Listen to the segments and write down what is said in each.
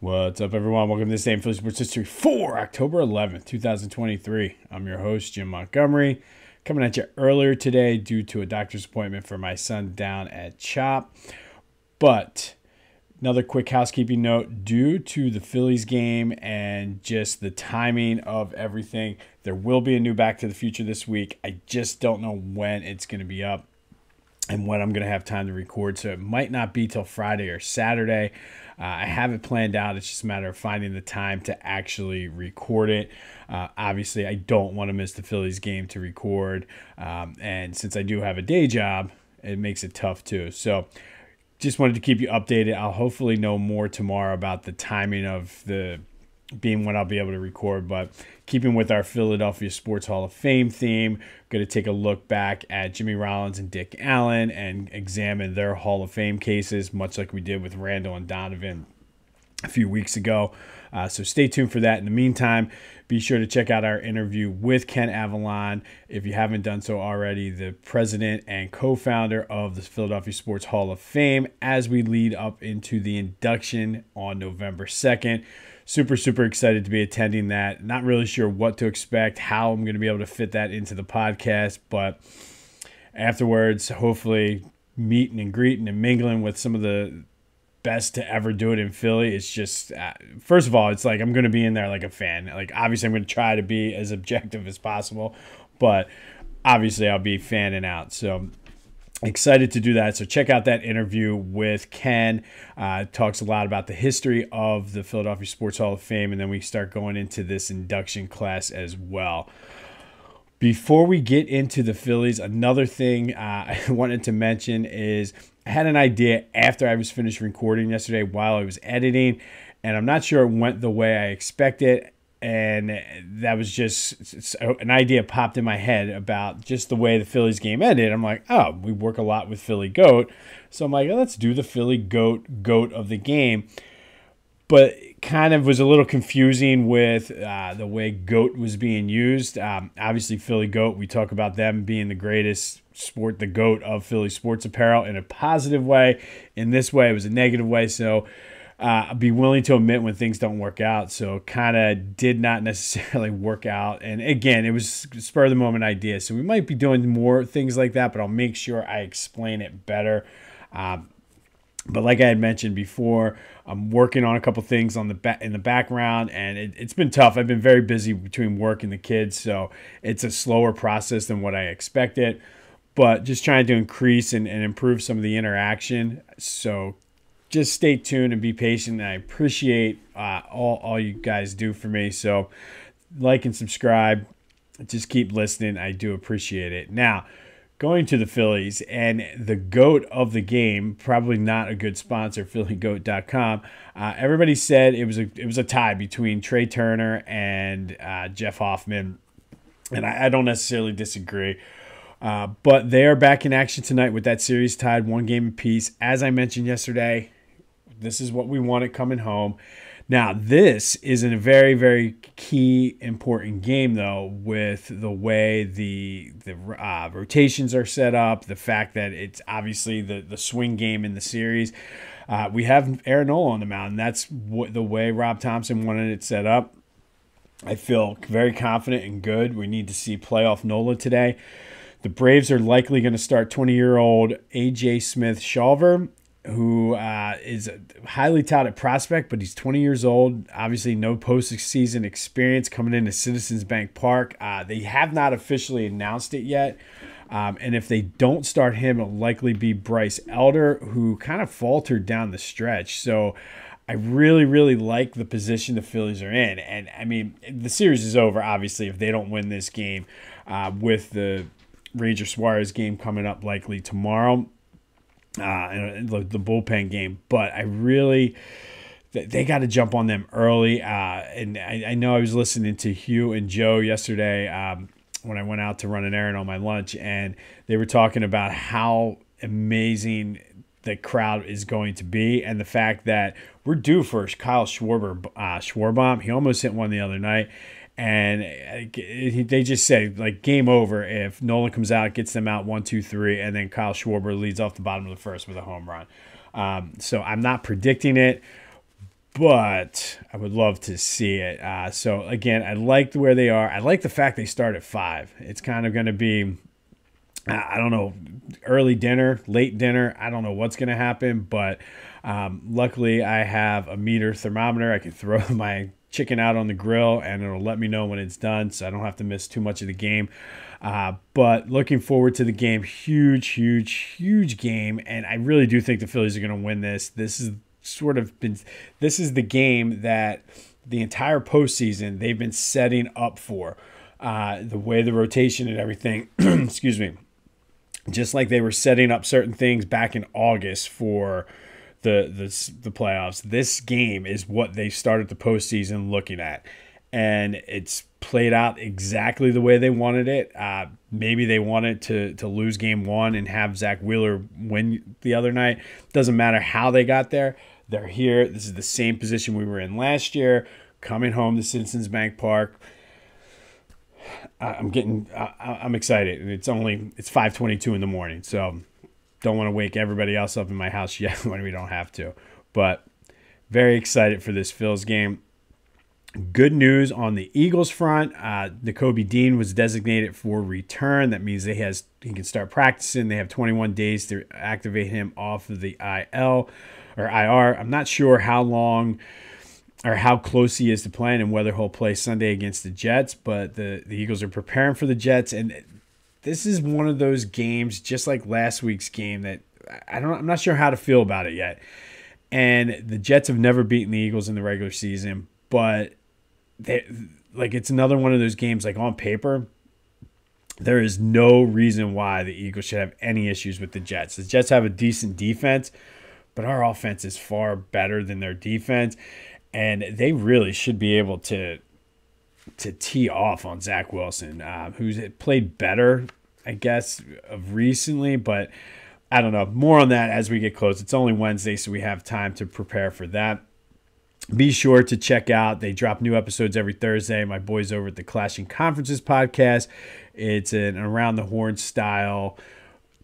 What's up, everyone? Welcome to this day in Philly Sports History for October 11th, 2023. I'm your host, Jim Montgomery, coming at you earlier today due to a doctor's appointment for my son down at CHOP. But another quick housekeeping note, due to the Phillies game and just the timing of everything, there will be a new Back to the Future this week. I just don't know when it's going to be up and when I'm going to have time to record, so it might not be till Friday or Saturday. I have it planned out. It's just a matter of finding the time to actually record it. Obviously, I don't want to miss the Phillies game to record, and since I do have a day job, it makes it tough too. So just wanted to keep you updated. I'll hopefully know more tomorrow about the timing of the being when I'll be able to record, but keeping with our Philadelphia Sports Hall of Fame theme, going to take a look back at Jimmy Rollins and Dick Allen and examine their Hall of Fame cases, much like we did with Randall and Donovan a few weeks ago. So stay tuned for that. In the meantime, be sure to check out our interview with Ken Avalon, if you haven't done so already, the president and co-founder of the Philadelphia Sports Hall of Fame, as we lead up into the induction on November 2nd. Super excited to be attending that. Not really sure what to expect, how I'm going to be able to fit that into the podcast, but afterwards, hopefully meeting and greeting and mingling with some of the best to ever do it in Philly. It's just, first of all, it's like I'm going to be in there like a fan. Like, obviously, I'm going to try to be as objective as possible, but obviously, I'll be fanning out. So excited to do that. So check out that interview with Ken. Talks a lot about the history of the Philadelphia Sports Hall of Fame, and then we start going into this induction class as well. Before we get into the Phillies, another thing I wanted to mention is I had an idea after I was finished recording yesterday while I was editing, and I'm not sure it went the way I expected. And that was just an idea popped in my head about just the way the Phillies game ended. I'm like, oh, we work a lot with Philly GOAT. So I'm like, oh, let's do the Philly GOAT of the game. But it kind of was a little confusing with the way GOAT was being used. Obviously, Philly GOAT, we talk about them being the greatest sport, the GOAT of Philly sports apparel in a positive way. In this way, it was a negative way. So I'll be willing to admit when things don't work out. So kind of did not necessarily work out. And again, it was spur of the moment idea. So we might be doing more things like that, but I'll make sure I explain it better. But like I had mentioned before, I'm working on a couple things on in the background, and it's been tough. I've been very busy between work and the kids, so it's a slower process than what I expected. But just trying to increase and improve some of the interaction. So just stay tuned and be patient. I appreciate all you guys do for me. So like and subscribe. Just keep listening. I do appreciate it. Now, going to the Phillies and the GOAT of the game, probably not a good sponsor, phillygoat.com. Everybody said it was a tie between Trey Turner and Jeff Hoffman, and I don't necessarily disagree. But they are back in action tonight with that series tied 1 game apiece. As I mentioned yesterday, this is what we wanted coming home. Now, this is a very, very key, important game, though, with the way the rotations are set up, the fact that it's obviously the swing game in the series. We have Aaron Nola on the mound, and that's the way Rob Thompson wanted it set up. I feel very confident and good. We need to see playoff Nola today. The Braves are likely going to start 20-year-old A.J. Smith-Shawver, who is a highly touted prospect, but he's 20 years old. Obviously, no postseason experience coming into Citizens Bank Park. They have not officially announced it yet. And if they don't start him, it'll likely be Bryce Elder, who kind of faltered down the stretch. So I really like the position the Phillies are in. And, I mean, the series is over, obviously, if they don't win this game with the Ranger Suarez game coming up likely tomorrow. And the bullpen game, but they got to jump on them early. And I know I was listening to Hugh and Joe yesterday when I went out to run an errand on my lunch, and they were talking about how amazing the crowd is going to be, and the fact that we're due for Kyle Schwarber. He almost hit one the other night. And they just say, like, game over if Nola comes out, gets them out 1-2-3, and then Kyle Schwarber leads off the bottom of the first with a home run. So I'm not predicting it, but I would love to see it. So again, I like where they are. I like the fact they start at 5. It's kind of going to be, I don't know, early dinner, late dinner. I don't know what's going to happen, but luckily I have a meter thermometer. I can throw my chicken out on the grill and it'll let me know when it's done, so I don't have to miss too much of the game. But looking forward to the game. Huge game, and I really do think the Phillies are going to win this. This is the game that the entire postseason they've been setting up for. The way the rotation and everything, excuse me, just like they were setting up certain things back in August for the playoffs. This game is what they started the postseason looking at, and it's played out exactly the way they wanted it. Maybe they wanted to lose game 1 and have Zach Wheeler win the other night. Doesn't matter how they got there. They're here. This is the same position we were in last year, coming home to Citizens Bank Park. I'm excited. It's 5:22 in the morning, so don't want to wake everybody else up in my house yet when we don't have to. But very excited for this Phils game. Good news on the Eagles front. Nakobe Dean was designated for return. That means he can start practicing. They have 21 days to activate him off of the IL or IR. I'm not sure how long or how close he is to playing and whether he'll play Sunday against the Jets, but the Eagles are preparing for the Jets, and this is one of those games, just like last week's game, that I'm not sure how to feel about it yet. And the Jets have never beaten the Eagles in the regular season, but it's another one of those games, like on paper, there is no reason why the Eagles should have any issues with the Jets. The Jets have a decent defense, but our offense is far better than their defense, and they really should be able to tee off on Zach Wilson, who's played better, I guess, of recently, but I don't know. More on that as we get close. It's only Wednesday, so we have time to prepare for that. Be sure to check out. They drop new episodes every Thursday. My boys over at the Clashing Conferences podcast. It's an around the horn style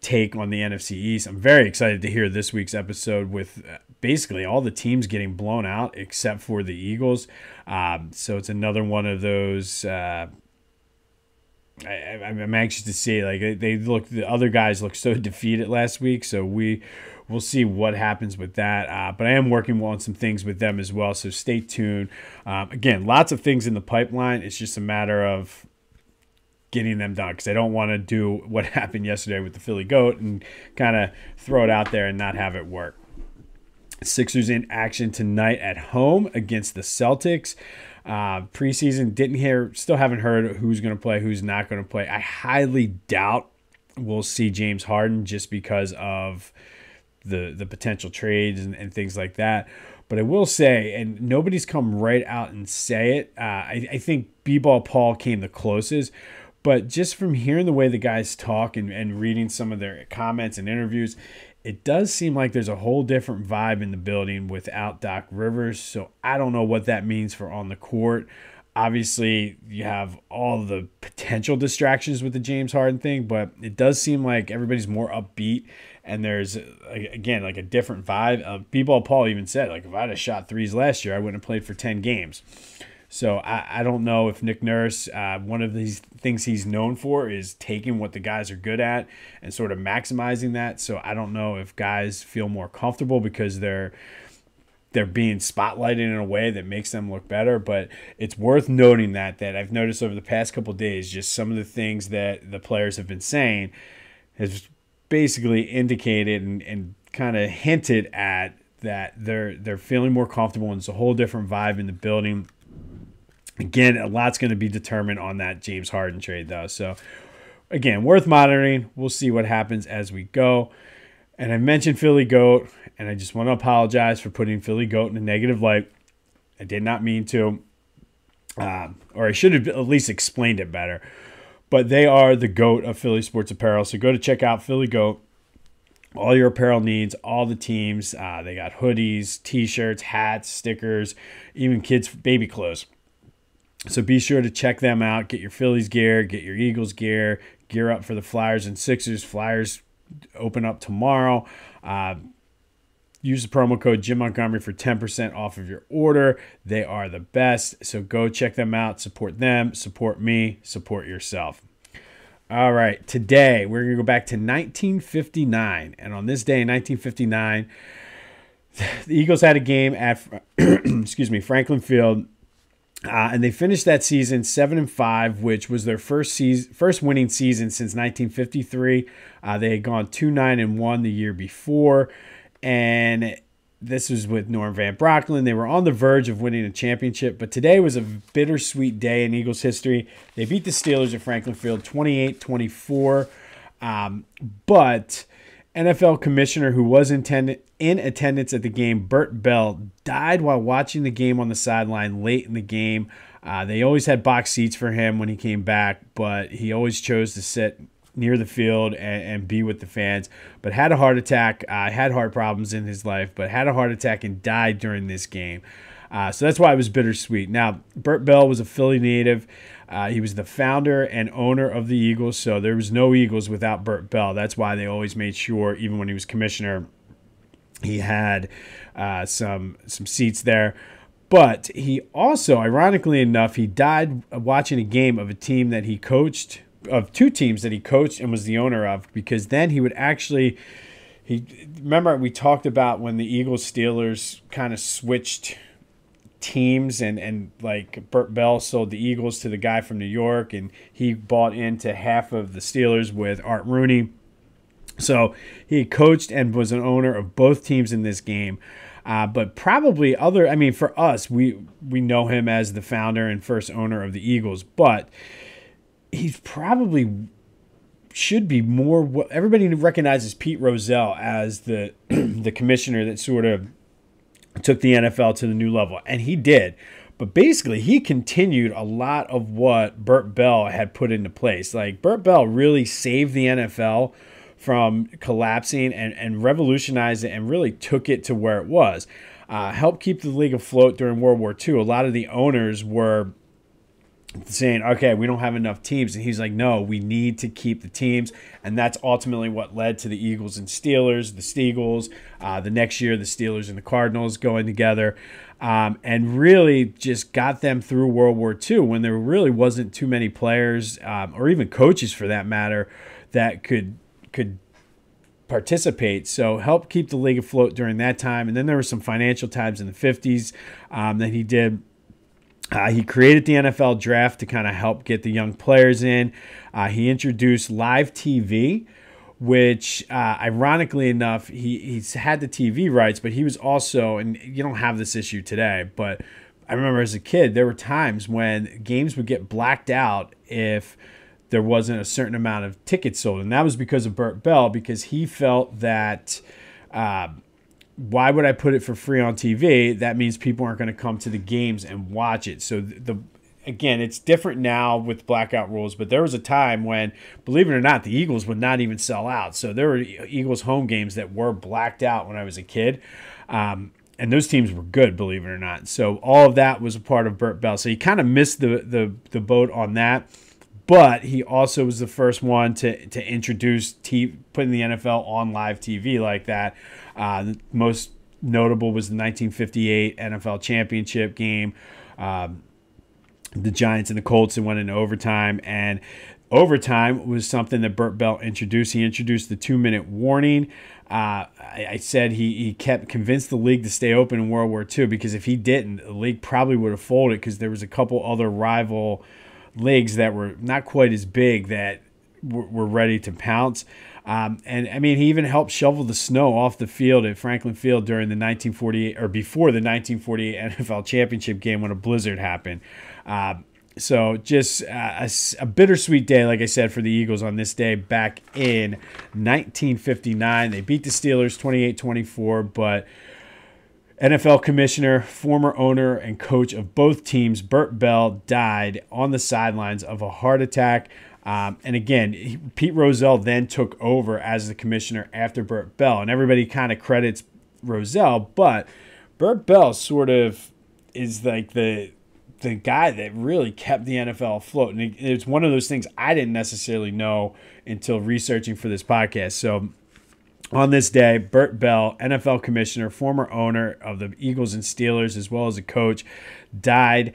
take on the NFC East. I'm very excited to hear this week's episode with basically all the teams getting blown out except for the Eagles. So it's another one of those. I'm anxious to see. Like the other guys look so defeated last week. So we'll see what happens with that. But I am working on some things with them as well. So stay tuned. Again, lots of things in the pipeline. It's just a matter of getting them done, because I don't want to do what happened yesterday with the Philly Goat and kind of throw it out there and not have it work. Sixers in action tonight at home against the Celtics. Preseason, still haven't heard who's going to play, who's not going to play. I highly doubt we'll see James Harden just because of the potential trades and things like that. But I will say, and nobody's come right out and say it, I think B-Ball Paul came the closest. But just from hearing the way the guys talk and reading some of their comments and interviews, it does seem like there's a whole different vibe in the building without Doc Rivers. So I don't know what that means for on the court. Obviously, you have all the potential distractions with the James Harden thing, but it does seem like everybody's more upbeat, and there's, again, like a different vibe. B-Ball Paul even said, like, if I'd have shot threes last year, I wouldn't have played for 10 games. So I don't know if Nick Nurse, one of these things he's known for is taking what the guys are good at and sort of maximizing that. So I don't know if guys feel more comfortable because they're being spotlighted in a way that makes them look better. But it's worth noting that I've noticed over the past couple of days, just some of the things that the players have been saying has basically indicated and kind of hinted at that they're feeling more comfortable, and it's a whole different vibe in the building. Again, a lot's going to be determined on that James Harden trade, though. So, again, worth monitoring. We'll see what happens as we go. And I mentioned Philly Goat, and I just want to apologize for putting Philly Goat in a negative light. I did not mean to, or I should have at least explained it better. But they are the GOAT of Philly sports apparel. So go to check out Philly Goat. All your apparel needs, all the teams. They got hoodies, T-shirts, hats, stickers, even kids' baby clothes. So be sure to check them out. Get your Phillies gear, get your Eagles gear, gear up for the Flyers and Sixers. Flyers open up tomorrow. use the promo code Jim Montgomery for 10% off of your order. They are the best. So go check them out. Support them. Support me. Support yourself. All right. Today, we're going to go back to 1959. And on this day in 1959, the Eagles had a game at Franklin Field. And they finished that season 7-5, which was their first winning season since 1953. They had gone 2-9-1 the year before, and this was with Norm Van Brocklin. They were on the verge of winning a championship, but today was a bittersweet day in Eagles history. They beat the Steelers at Franklin Field 28-24, but NFL Commissioner who was in attendance at the game, Bert Bell, died while watching the game on the sideline late in the game. They always had box seats for him when he came back, but he always chose to sit near the field and be with the fans. But had a heart attack, had heart problems in his life, but had a heart attack and died during this game. So that's why it was bittersweet. Now, Bert Bell was a Philly native. He was the founder and owner of the Eagles, so there was no Eagles without Bert Bell. That's why they always made sure, even when he was commissioner, he had some seats there. But he also, ironically enough, he died watching a game of a team that he coached, of two teams that he coached and was the owner of, because then he would actually, remember we talked about when the Eagles-Steelers kind of switched teams and like Bert Bell sold the Eagles to the guy from New York, and he bought into half of the Steelers with Art Rooney. So he coached and was an owner of both teams in this game. But probably for us, we know him as the founder and first owner of the Eagles, but he's probably should be more what everybody recognizes Pete Rozelle as the the commissioner that sort of took the NFL to the new level, and he did. But basically, he continued a lot of what Bert Bell had put into place. Like, Bert Bell really saved the NFL from collapsing and revolutionized it and really took it to where it was. Helped keep the league afloat during World War II. A lot of the owners were saying, okay, we don't have enough teams. And he's like, no, we need to keep the teams. And that's ultimately what led to the Eagles and Steelers, the Steagles, the next year, the Steelers and the Cardinals going together, and really just got them through World War II when there really wasn't too many players or even coaches for that matter that could participate. So helped keep the league afloat during that time. And then there were some financial times in the 50s that he did. He created the NFL draft to kind of help get the young players in. He introduced live TV, which ironically enough, he's had the TV rights, but he was also, and you don't have this issue today, but I remember as a kid, there were times when games would get blacked out if there wasn't a certain amount of tickets sold. And that was because of Bert Bell, because he felt that why would I put it for free on TV? That means people aren't going to come to the games and watch it. So again, it's different now with blackout rules, but there was a time when, believe it or not, the Eagles would not even sell out. So there were Eagles home games that were blacked out when I was a kid. And those teams were good, believe it or not. So all of that was a part of Bert Bell. So he kind of missed the boat on that. But he also was the first one to introduce putting the NFL on live TV like that. The most notable was the 1958 NFL championship game. The Giants and the Colts, and went into overtime. And overtime was something that Bert Bell introduced. He introduced the 2-minute warning. I said he kept convinced the league to stay open in World War II, because if he didn't, the league probably would have folded, because there was a couple other rival leagues that were not quite as big that were ready to pounce. And I mean, he even helped shovel the snow off the field at Franklin Field during the 1948 or before the 1948 NFL championship game when a blizzard happened. So just a bittersweet day, like I said, for the Eagles on this day back in 1959. They beat the Steelers 28-24, but NFL Commissioner, former owner, and coach of both teams, Bert Bell, died on the sidelines of a heart attack. And again, Pete Rozelle then took over as the commissioner after Bert Bell. And everybody kind of credits Rozelle, but Bert Bell sort of is like the guy that really kept the NFL afloat. And it's one of those things I didn't necessarily know until researching for this podcast. So On this day, Bert Bell, NFL commissioner, former owner of the Eagles and Steelers, as well as a coach, died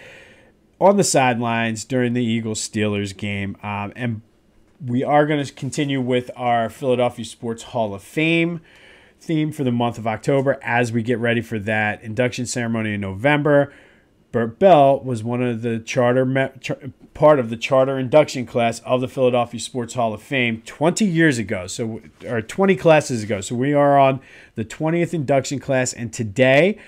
on the sidelines during the Eagles-Steelers game. And we are going to continue with our Philadelphia Sports Hall of Fame theme for the month of October as we get ready for that induction ceremony in November. Bert Bell was one of the part of the charter induction class of the Philadelphia Sports Hall of Fame 20 years ago, or 20 classes ago. So we are on the 20th induction class, and today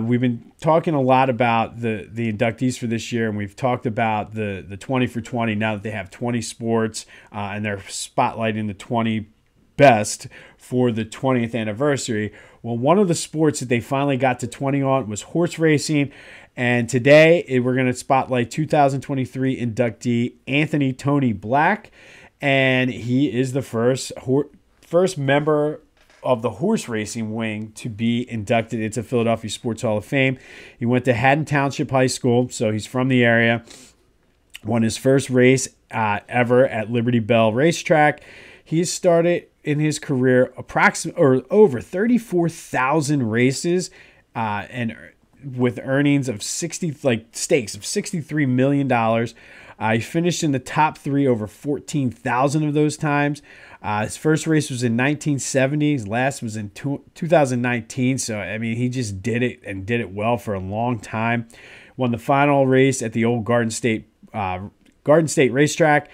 we've been talking a lot about the inductees for this year, and we've talked about the 20 for 20 now that they have 20 sports, and they're spotlighting the 20 best for the 20th anniversary. Well, one of the sports that they finally got to 20 on was horse racing. And today we're going to spotlight 2023 inductee Anthony Tony Black. And he is the first member of the horse racing wing to be inducted into Philadelphia Sports Hall of Fame. He went to Haddon Township High School, so he's from the area. Won his first race ever at Liberty Bell Racetrack. He started in his career over 34,000 races, and with earnings of stakes of $63 million. He finished in the top 3 over 14,000 of those times. His first race was in 1970. His last was in 2019. So, I mean, he just did it and did it well for a long time. Won the final race at the old Garden State Racetrack.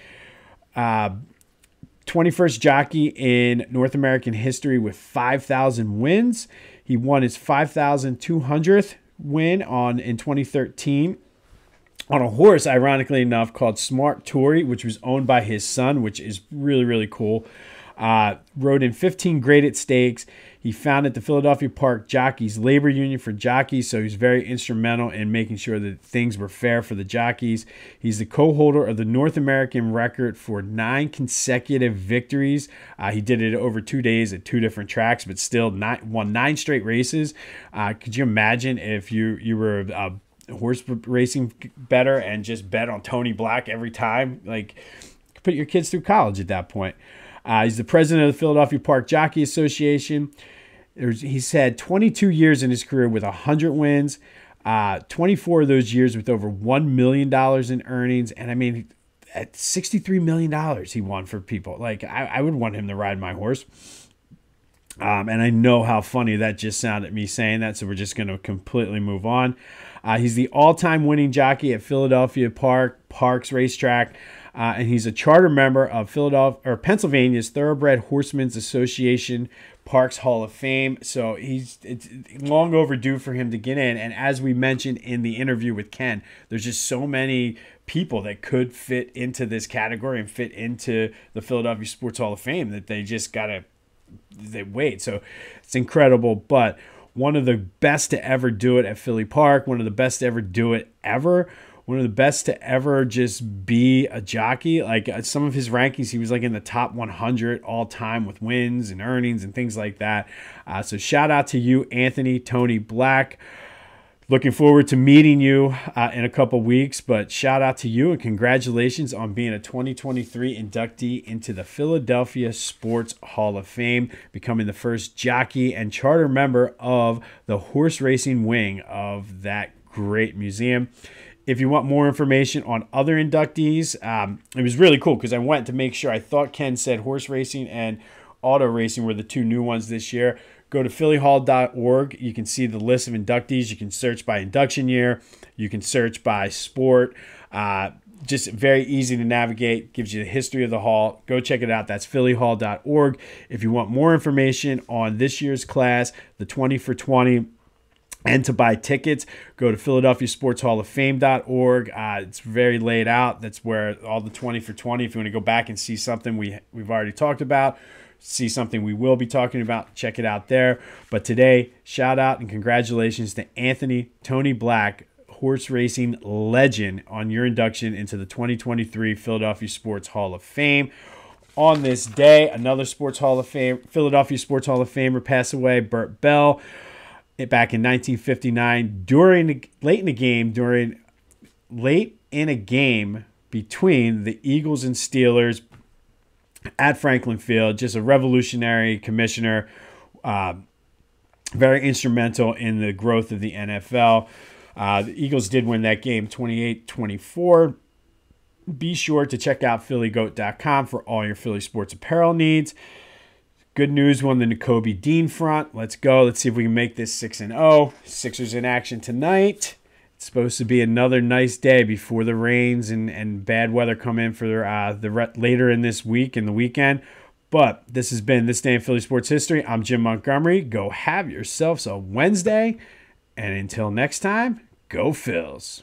21st jockey in North American history with 5,000 wins. He won his 5,200th win in 2013 on a horse, ironically enough, called Smart Tory, which was owned by his son, which is really, really cool. Rode in 15 graded stakes. He founded the Philadelphia Park Jockeys Labor Union for jockeys, so he's very instrumental in making sure that things were fair for the jockeys. He's the co-holder of the North American record for 9 consecutive victories. He did it over 2 days at 2 different tracks, but still won 9 straight races. Could you imagine if you were a horse racing bettor and just bet on Tony Black every time? Like, put your kids through college at that point. He's the president of the Philadelphia Park Jockey Association. He's had 22 years in his career with 100 wins, 24 of those years with over $1 million in earnings. And I mean, at $63 million he won for people. Like, I would want him to ride my horse. And I know how funny that just sounded, me saying that, so we're just going to completely move on. He's the all-time winning jockey at Philadelphia Parks Racetrack. And he's a charter member of Pennsylvania's Thoroughbred Horsemen's Association Parks Hall of Fame. So it's long overdue for him to get in. And as we mentioned in the interview with Ken, there's just so many people that could fit into this category and fit into the Philadelphia Sports Hall of Fame that they just they wait. So it's incredible. But one of the best to ever do it at Philly Park, one of the best to ever do it ever. One of the best to ever just be a jockey. Like, some of his rankings, he was like in the top 100 all time with wins and earnings and things like that. So shout out to you, Anthony Tony Black. Looking forward to meeting you in a couple weeks, but shout out to you and congratulations on being a 2023 inductee into the Philadelphia Sports Hall of Fame, becoming the first jockey and charter member of the horse racing wing of that great museum. If you want more information on other inductees, it was really cool because I went to make sure. I thought Ken said horse racing and auto racing were the 2 new ones this year. Go to phillyhall.org. You can see the list of inductees. You can search by induction year. You can search by sport. Just very easy to navigate. Gives you the history of the hall. Go check it out. That's phillyhall.org. If you want more information on this year's class, the 20 for 20, and to buy tickets, go to PhiladelphiaSportsHallOfFame.org. It's very laid out. That's where all the 20 for 20, if you want to go back and see something we've already talked about, see something we will be talking about, check it out there. But today, shout out and congratulations to Anthony Tony Black, horse racing legend, on your induction into the 2023 Philadelphia Sports Hall of Fame. On this day, another Philadelphia Sports Hall of Famer passed away, Bert Bell. Back in 1959, late in a game between the Eagles and Steelers. at Franklin Field. Just a revolutionary commissioner, very instrumental in the growth of the NFL. The Eagles did win that game 28-24. Be sure to check out phillygoat.com for all your Philly sports apparel needs. Good news on the Nakobe Dean front. Let's go. Let's see if we can make this 6-0. Sixers in action tonight. It's supposed to be another nice day before the rains and bad weather come in for later in this week and the weekend. But this has been This Day in Philly Sports History. I'm Jim Montgomery. Go have yourselves a Wednesday. And until next time, go Phils.